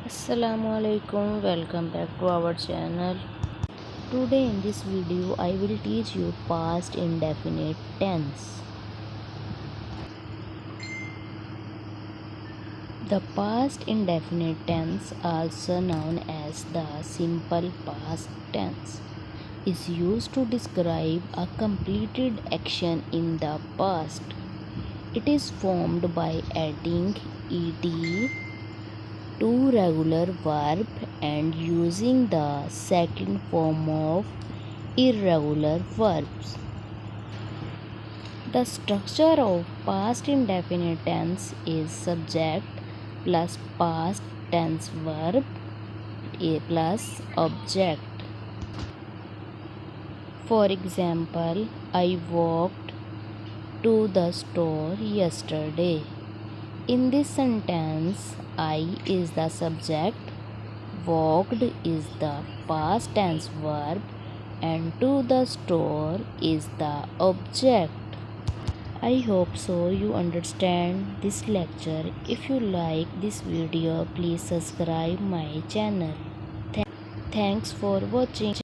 Assalamualaikum, welcome back to our channel. Today in this video I will teach you past indefinite tense. The past indefinite tense, also known as the simple past tense, is used to describe a completed action in the past. It is formed by adding ed to regular verb and using the second form of irregular verbs. The structure of past indefinite tense is subject plus past tense verb plus object. For example, I walked to the store yesterday. In this sentence, I is the subject, walked is the past tense verb, and to the store is the object. I hope so you understand this lecture. If you like this video, please subscribe my channel. Thanks for watching.